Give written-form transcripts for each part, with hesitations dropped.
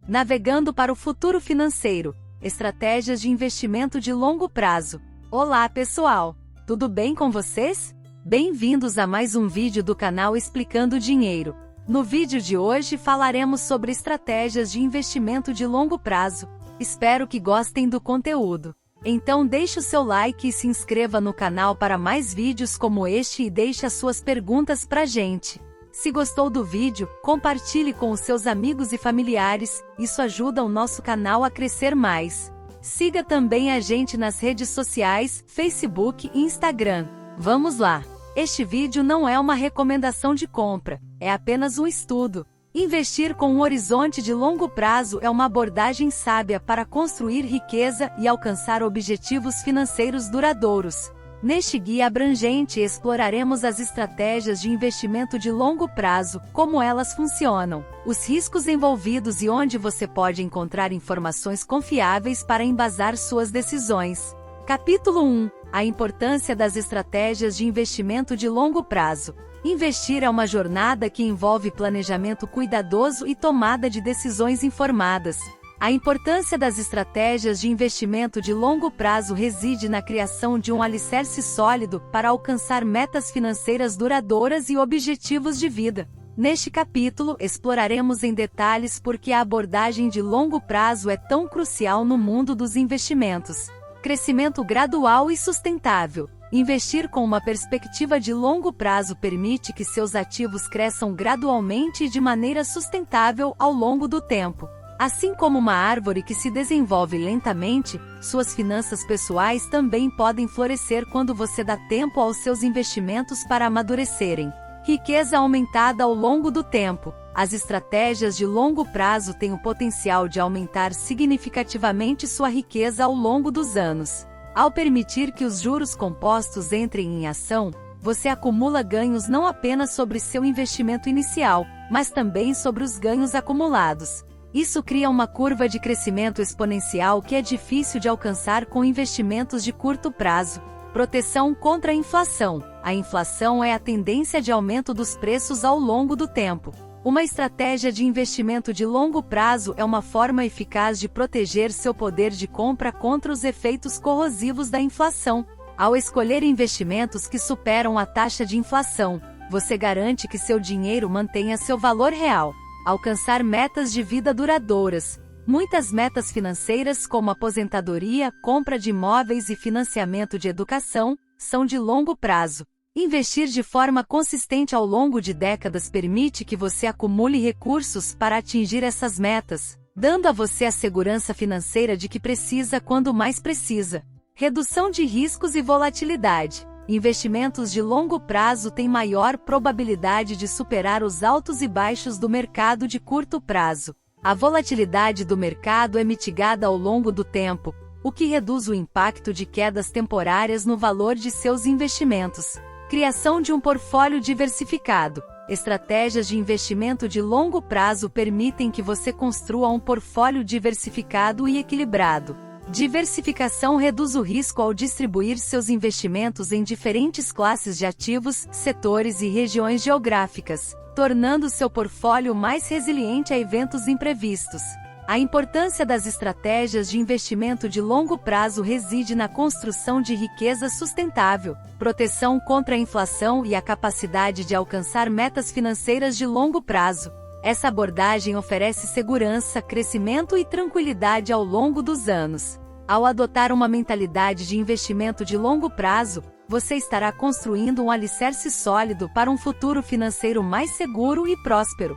Navegando para o futuro financeiro, estratégias de investimento de longo prazo. Olá pessoal, tudo bem com vocês? Bem-vindos a mais um vídeo do canal Explicando Dinheiro. No vídeo de hoje falaremos sobre estratégias de investimento de longo prazo. Espero que gostem do conteúdo. Então deixe o seu like e se inscreva no canal para mais vídeos como este e deixe as suas perguntas pra gente. Se gostou do vídeo, compartilhe com os seus amigos e familiares, isso ajuda o nosso canal a crescer mais. Siga também a gente nas redes sociais, Facebook e Instagram. Vamos lá! Este vídeo não é uma recomendação de compra, é apenas um estudo. Investir com um horizonte de longo prazo é uma abordagem sábia para construir riqueza e alcançar objetivos financeiros duradouros. Neste guia abrangente exploraremos as estratégias de investimento de longo prazo, como elas funcionam, os riscos envolvidos e onde você pode encontrar informações confiáveis para embasar suas decisões. Capítulo 1. A importância das estratégias de investimento de longo prazo. Investir é uma jornada que envolve planejamento cuidadoso e tomada de decisões informadas. A importância das estratégias de investimento de longo prazo reside na criação de um alicerce sólido para alcançar metas financeiras duradouras e objetivos de vida. Neste capítulo, exploraremos em detalhes por que a abordagem de longo prazo é tão crucial no mundo dos investimentos. Crescimento gradual e sustentável. Investir com uma perspectiva de longo prazo permite que seus ativos cresçam gradualmente e de maneira sustentável ao longo do tempo. Assim como uma árvore que se desenvolve lentamente, suas finanças pessoais também podem florescer quando você dá tempo aos seus investimentos para amadurecerem. Riqueza aumentada ao longo do tempo. As estratégias de longo prazo têm o potencial de aumentar significativamente sua riqueza ao longo dos anos. Ao permitir que os juros compostos entrem em ação, você acumula ganhos não apenas sobre seu investimento inicial, mas também sobre os ganhos acumulados. Isso cria uma curva de crescimento exponencial que é difícil de alcançar com investimentos de curto prazo. Proteção contra a inflação. A inflação é a tendência de aumento dos preços ao longo do tempo. Uma estratégia de investimento de longo prazo é uma forma eficaz de proteger seu poder de compra contra os efeitos corrosivos da inflação. Ao escolher investimentos que superam a taxa de inflação, você garante que seu dinheiro mantenha seu valor real. Alcançar metas de vida duradouras. Muitas metas financeiras como aposentadoria, compra de imóveis e financiamento de educação, são de longo prazo. Investir de forma consistente ao longo de décadas permite que você acumule recursos para atingir essas metas, dando a você a segurança financeira de que precisa quando mais precisa. Redução de riscos e volatilidade. Investimentos de longo prazo têm maior probabilidade de superar os altos e baixos do mercado de curto prazo. A volatilidade do mercado é mitigada ao longo do tempo, o que reduz o impacto de quedas temporárias no valor de seus investimentos. Criação de um portfólio diversificado. Estratégias de investimento de longo prazo permitem que você construa um portfólio diversificado e equilibrado. Diversificação reduz o risco ao distribuir seus investimentos em diferentes classes de ativos, setores e regiões geográficas, tornando seu portfólio mais resiliente a eventos imprevistos. A importância das estratégias de investimento de longo prazo reside na construção de riqueza sustentável, proteção contra a inflação e a capacidade de alcançar metas financeiras de longo prazo. Essa abordagem oferece segurança, crescimento e tranquilidade ao longo dos anos. Ao adotar uma mentalidade de investimento de longo prazo, você estará construindo um alicerce sólido para um futuro financeiro mais seguro e próspero.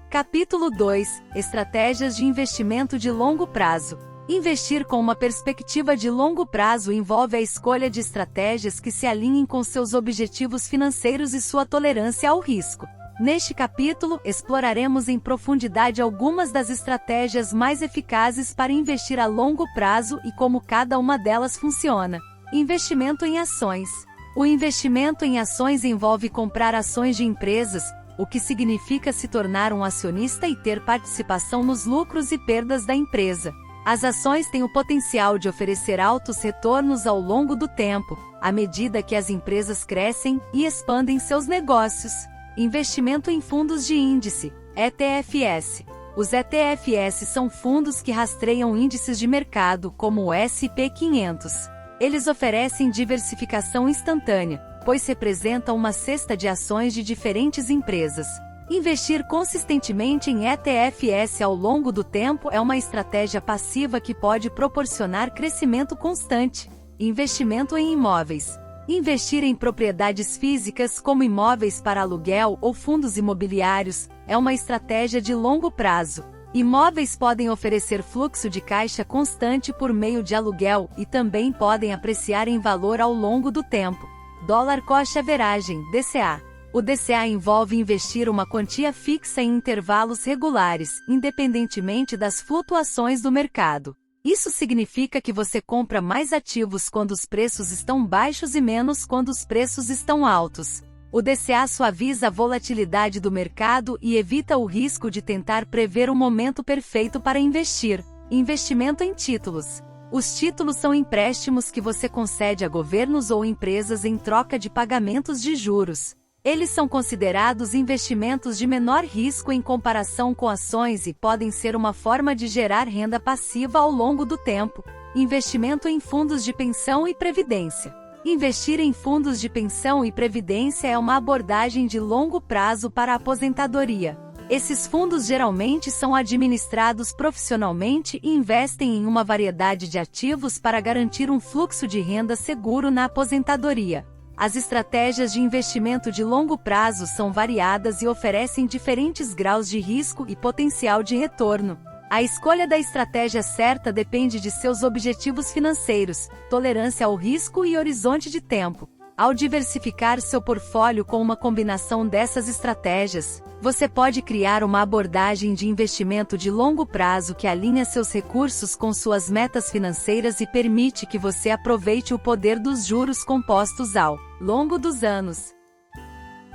Capítulo 2. Estratégias de investimento de longo prazo. Investir com uma perspectiva de longo prazo envolve a escolha de estratégias que se alinhem com seus objetivos financeiros e sua tolerância ao risco. Neste capítulo, exploraremos em profundidade algumas das estratégias mais eficazes para investir a longo prazo e como cada uma delas funciona. Investimento em ações. O investimento em ações envolve comprar ações de empresas, o que significa se tornar um acionista e ter participação nos lucros e perdas da empresa. As ações têm o potencial de oferecer altos retornos ao longo do tempo, à medida que as empresas crescem e expandem seus negócios. Investimento em fundos de índice, ETFs. Os ETFs são fundos que rastreiam índices de mercado, como o S&P 500. Eles oferecem diversificação instantânea, pois representam uma cesta de ações de diferentes empresas. Investir consistentemente em ETFs ao longo do tempo é uma estratégia passiva que pode proporcionar crescimento constante. Investimento em imóveis. Investir em propriedades físicas como imóveis para aluguel ou fundos imobiliários é uma estratégia de longo prazo. Imóveis podem oferecer fluxo de caixa constante por meio de aluguel e também podem apreciar em valor ao longo do tempo. Dólar Cost Averaging, DCA. O DCA envolve investir uma quantia fixa em intervalos regulares, independentemente das flutuações do mercado. Isso significa que você compra mais ativos quando os preços estão baixos e menos quando os preços estão altos. O DCA suaviza a volatilidade do mercado e evita o risco de tentar prever o momento perfeito para investir. Investimento em títulos. Os títulos são empréstimos que você concede a governos ou empresas em troca de pagamentos de juros. Eles são considerados investimentos de menor risco em comparação com ações e podem ser uma forma de gerar renda passiva ao longo do tempo. Investimento em fundos de pensão e previdência. Investir em fundos de pensão e previdência é uma abordagem de longo prazo para a aposentadoria. Esses fundos geralmente são administrados profissionalmente e investem em uma variedade de ativos para garantir um fluxo de renda seguro na aposentadoria. As estratégias de investimento de longo prazo são variadas e oferecem diferentes graus de risco e potencial de retorno. A escolha da estratégia certa depende de seus objetivos financeiros, tolerância ao risco e horizonte de tempo. Ao diversificar seu portfólio com uma combinação dessas estratégias, você pode criar uma abordagem de investimento de longo prazo que alinha seus recursos com suas metas financeiras e permite que você aproveite o poder dos juros compostos ao longo dos anos.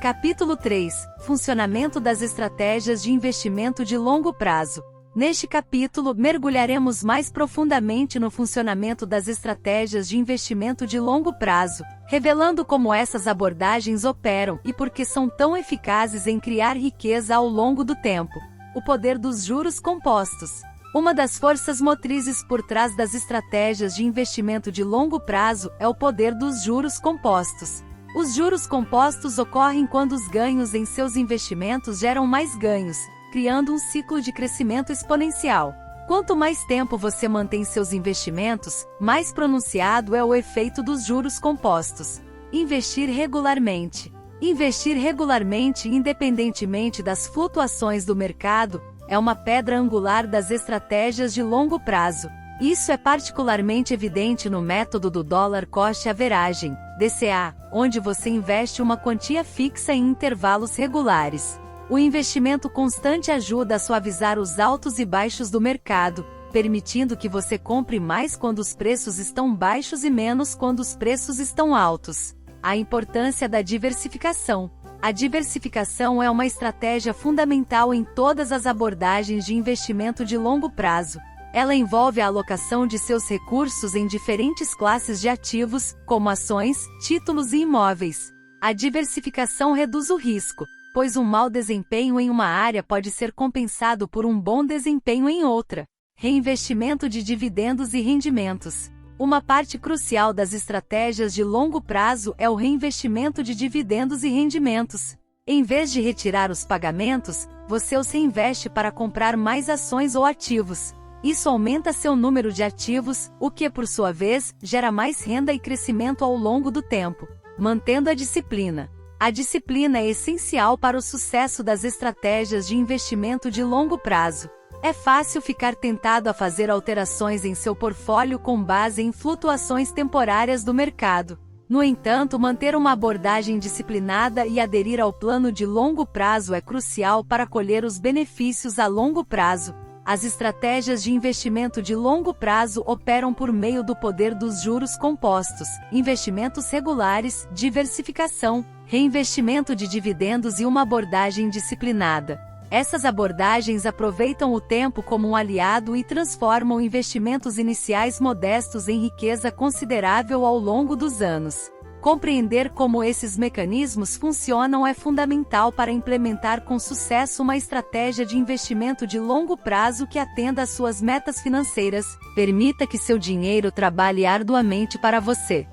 Capítulo 3 – Funcionamento das estratégias de investimento de longo prazo. Neste capítulo, mergulharemos mais profundamente no funcionamento das estratégias de investimento de longo prazo, revelando como essas abordagens operam e por que são tão eficazes em criar riqueza ao longo do tempo. O poder dos juros compostos. Uma das forças motrizes por trás das estratégias de investimento de longo prazo é o poder dos juros compostos. Os juros compostos ocorrem quando os ganhos em seus investimentos geram mais ganhos, criando um ciclo de crescimento exponencial. Quanto mais tempo você mantém seus investimentos, mais pronunciado é o efeito dos juros compostos. Investir regularmente. Investir regularmente, independentemente das flutuações do mercado, é uma pedra angular das estratégias de longo prazo. Isso é particularmente evidente no método do Dollar Cost Averaging, DCA, onde você investe uma quantia fixa em intervalos regulares. O investimento constante ajuda a suavizar os altos e baixos do mercado, permitindo que você compre mais quando os preços estão baixos e menos quando os preços estão altos. A importância da diversificação. A diversificação é uma estratégia fundamental em todas as abordagens de investimento de longo prazo. Ela envolve a alocação de seus recursos em diferentes classes de ativos, como ações, títulos e imóveis. A diversificação reduz o risco, pois um mau desempenho em uma área pode ser compensado por um bom desempenho em outra. Reinvestimento de dividendos e rendimentos. Uma parte crucial das estratégias de longo prazo é o reinvestimento de dividendos e rendimentos. Em vez de retirar os pagamentos, você os reinveste para comprar mais ações ou ativos. Isso aumenta seu número de ativos, o que, por sua vez, gera mais renda e crescimento ao longo do tempo. Mantendo a disciplina. A disciplina é essencial para o sucesso das estratégias de investimento de longo prazo. É fácil ficar tentado a fazer alterações em seu portfólio com base em flutuações temporárias do mercado. No entanto, manter uma abordagem disciplinada e aderir ao plano de longo prazo é crucial para colher os benefícios a longo prazo. As estratégias de investimento de longo prazo operam por meio do poder dos juros compostos, investimentos regulares, diversificação, reinvestimento de dividendos e uma abordagem disciplinada. Essas abordagens aproveitam o tempo como um aliado e transformam investimentos iniciais modestos em riqueza considerável ao longo dos anos. Compreender como esses mecanismos funcionam é fundamental para implementar com sucesso uma estratégia de investimento de longo prazo que atenda às suas metas financeiras. Permita que seu dinheiro trabalhe arduamente para você.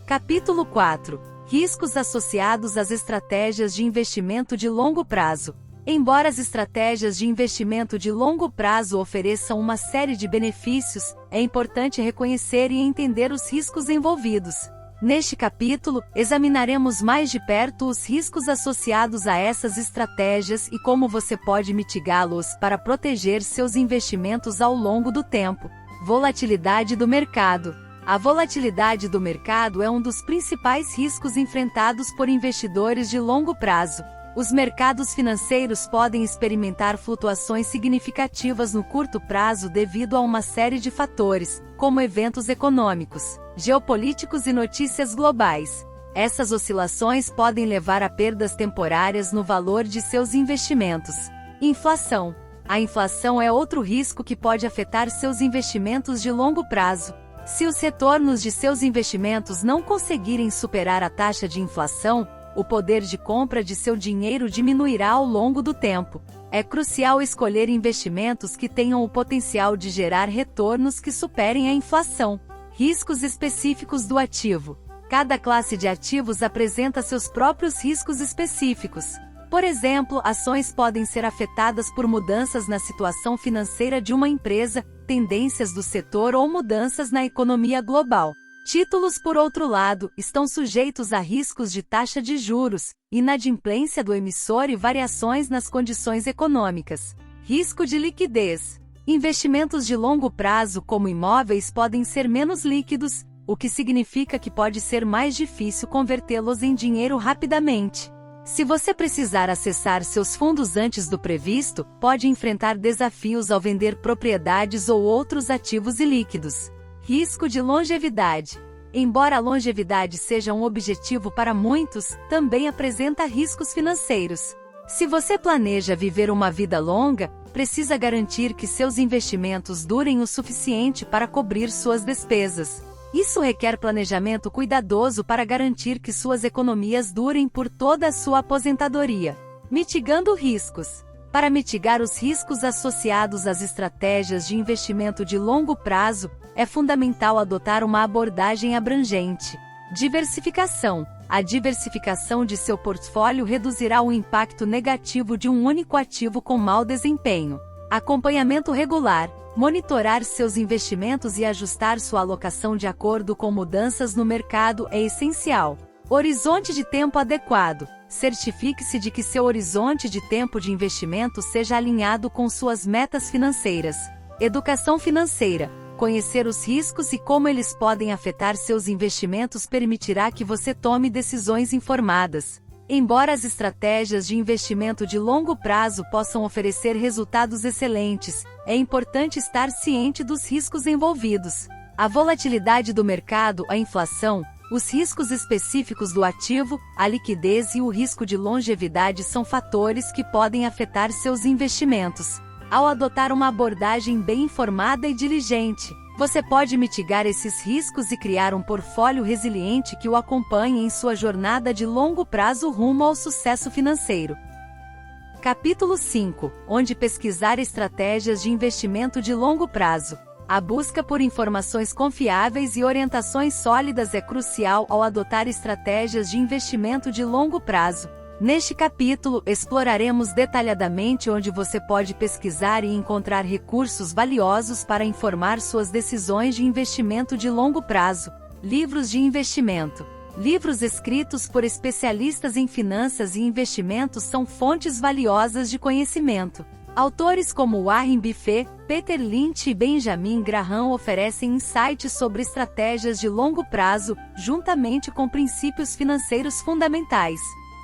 Capítulo 4. Riscos associados às estratégias de investimento de longo prazo. Embora as estratégias de investimento de longo prazo ofereçam uma série de benefícios, é importante reconhecer e entender os riscos envolvidos. Neste capítulo, examinaremos mais de perto os riscos associados a essas estratégias e como você pode mitigá-los para proteger seus investimentos ao longo do tempo. Volatilidade do mercado. A volatilidade do mercado é um dos principais riscos enfrentados por investidores de longo prazo. Os mercados financeiros podem experimentar flutuações significativas no curto prazo devido a uma série de fatores, como eventos econômicos, geopolíticos e notícias globais. Essas oscilações podem levar a perdas temporárias no valor de seus investimentos. Inflação. A inflação é outro risco que pode afetar seus investimentos de longo prazo. Se os retornos de seus investimentos não conseguirem superar a taxa de inflação, o poder de compra de seu dinheiro diminuirá ao longo do tempo. É crucial escolher investimentos que tenham o potencial de gerar retornos que superem a inflação. Riscos específicos do ativo. Cada classe de ativos apresenta seus próprios riscos específicos. Por exemplo, ações podem ser afetadas por mudanças na situação financeira de uma empresa, tendências do setor ou mudanças na economia global. Títulos, por outro lado, estão sujeitos a riscos de taxa de juros, inadimplência do emissor e variações nas condições econômicas. Risco de liquidez. Investimentos de longo prazo como imóveis podem ser menos líquidos, o que significa que pode ser mais difícil convertê-los em dinheiro rapidamente. Se você precisar acessar seus fundos antes do previsto, pode enfrentar desafios ao vender propriedades ou outros ativos ilíquidos. Risco de longevidade. Embora a longevidade seja um objetivo para muitos, também apresenta riscos financeiros. Se você planeja viver uma vida longa, precisa garantir que seus investimentos durem o suficiente para cobrir suas despesas. Isso requer planejamento cuidadoso para garantir que suas economias durem por toda a sua aposentadoria. Mitigando riscos. Para mitigar os riscos associados às estratégias de investimento de longo prazo, é fundamental adotar uma abordagem abrangente. Diversificação. A diversificação de seu portfólio reduzirá o impacto negativo de um único ativo com mau desempenho. Acompanhamento regular. Monitorar seus investimentos e ajustar sua alocação de acordo com mudanças no mercado é essencial. Horizonte de tempo adequado. Certifique-se de que seu horizonte de tempo de investimento seja alinhado com suas metas financeiras. Educação financeira. Conhecer os riscos e como eles podem afetar seus investimentos permitirá que você tome decisões informadas. Embora as estratégias de investimento de longo prazo possam oferecer resultados excelentes, é importante estar ciente dos riscos envolvidos. A volatilidade do mercado, a inflação, os riscos específicos do ativo, a liquidez e o risco de longevidade são fatores que podem afetar seus investimentos. Ao adotar uma abordagem bem informada e diligente, você pode mitigar esses riscos e criar um portfólio resiliente que o acompanhe em sua jornada de longo prazo rumo ao sucesso financeiro. Capítulo 5. Onde pesquisar estratégias de investimento de longo prazo. A busca por informações confiáveis e orientações sólidas é crucial ao adotar estratégias de investimento de longo prazo. Neste capítulo, exploraremos detalhadamente onde você pode pesquisar e encontrar recursos valiosos para informar suas decisões de investimento de longo prazo. Livros de investimento. Livros escritos por especialistas em finanças e investimentos são fontes valiosas de conhecimento. Autores como Warren Buffett, Peter Lynch e Benjamin Graham oferecem insights sobre estratégias de longo prazo, juntamente com princípios financeiros fundamentais.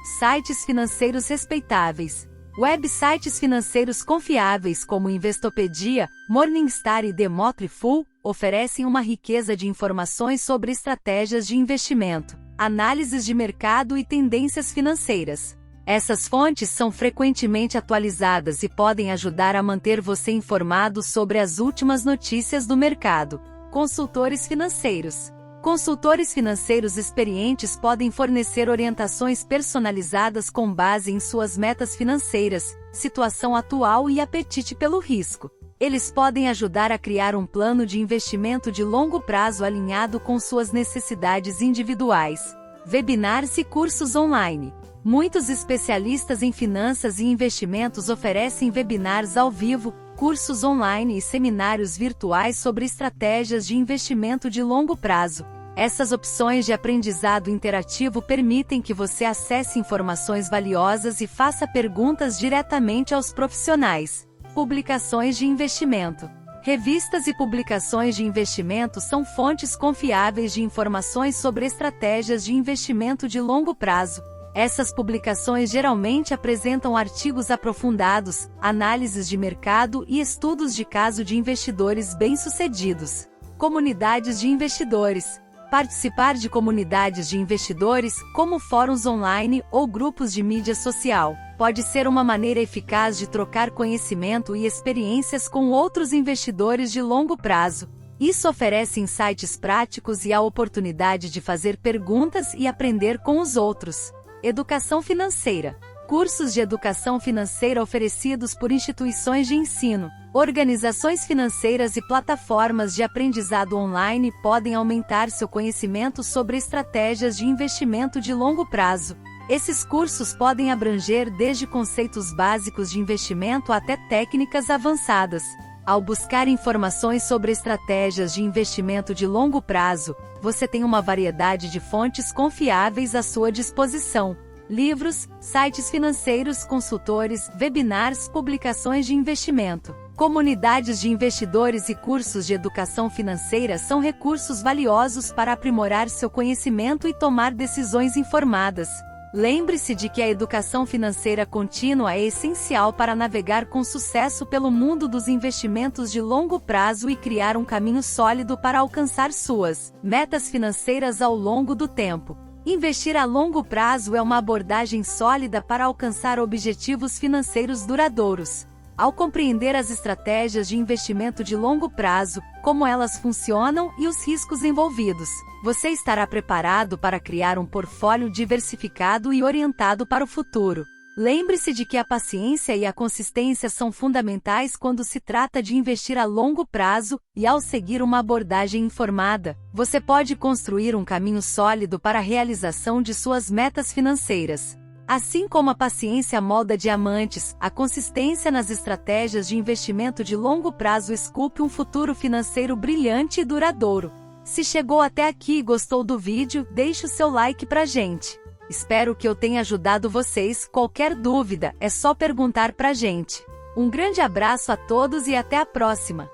Sites financeiros respeitáveis. Websites financeiros confiáveis como Investopedia, Morningstar e The Motley Fool oferecem uma riqueza de informações sobre estratégias de investimento, análises de mercado e tendências financeiras. Essas fontes são frequentemente atualizadas e podem ajudar a manter você informado sobre as últimas notícias do mercado. Consultores financeiros. Consultores financeiros experientes podem fornecer orientações personalizadas com base em suas metas financeiras, situação atual e apetite pelo risco. Eles podem ajudar a criar um plano de investimento de longo prazo alinhado com suas necessidades individuais. Webinars e cursos online. Muitos especialistas em finanças e investimentos oferecem webinars ao vivo, cursos online e seminários virtuais sobre estratégias de investimento de longo prazo. Essas opções de aprendizado interativo permitem que você acesse informações valiosas e faça perguntas diretamente aos profissionais. Publicações de investimento. Revistas e publicações de investimento são fontes confiáveis de informações sobre estratégias de investimento de longo prazo. Essas publicações geralmente apresentam artigos aprofundados, análises de mercado e estudos de caso de investidores bem-sucedidos. Comunidades de investidores. Participar de comunidades de investidores, como fóruns online ou grupos de mídia social, pode ser uma maneira eficaz de trocar conhecimento e experiências com outros investidores de longo prazo. Isso oferece insights práticos e a oportunidade de fazer perguntas e aprender com os outros. Educação financeira. Cursos de educação financeira oferecidos por instituições de ensino, organizações financeiras e plataformas de aprendizado online podem aumentar seu conhecimento sobre estratégias de investimento de longo prazo. Esses cursos podem abranger desde conceitos básicos de investimento até técnicas avançadas. Ao buscar informações sobre estratégias de investimento de longo prazo, você tem uma variedade de fontes confiáveis à sua disposição. Livros, sites financeiros, consultores, webinars, publicações de investimento. Comunidades de investidores e cursos de educação financeira são recursos valiosos para aprimorar seu conhecimento e tomar decisões informadas. Lembre-se de que a educação financeira contínua é essencial para navegar com sucesso pelo mundo dos investimentos de longo prazo e criar um caminho sólido para alcançar suas metas financeiras ao longo do tempo. Investir a longo prazo é uma abordagem sólida para alcançar objetivos financeiros duradouros. Ao compreender as estratégias de investimento de longo prazo, como elas funcionam e os riscos envolvidos, você estará preparado para criar um portfólio diversificado e orientado para o futuro. Lembre-se de que a paciência e a consistência são fundamentais quando se trata de investir a longo prazo, e ao seguir uma abordagem informada, você pode construir um caminho sólido para a realização de suas metas financeiras. Assim como a paciência molda diamantes, a consistência nas estratégias de investimento de longo prazo esculpe um futuro financeiro brilhante e duradouro. Se chegou até aqui e gostou do vídeo, deixe o seu like pra gente. Espero que eu tenha ajudado vocês. Qualquer dúvida, é só perguntar pra gente. Um grande abraço a todos e até a próxima!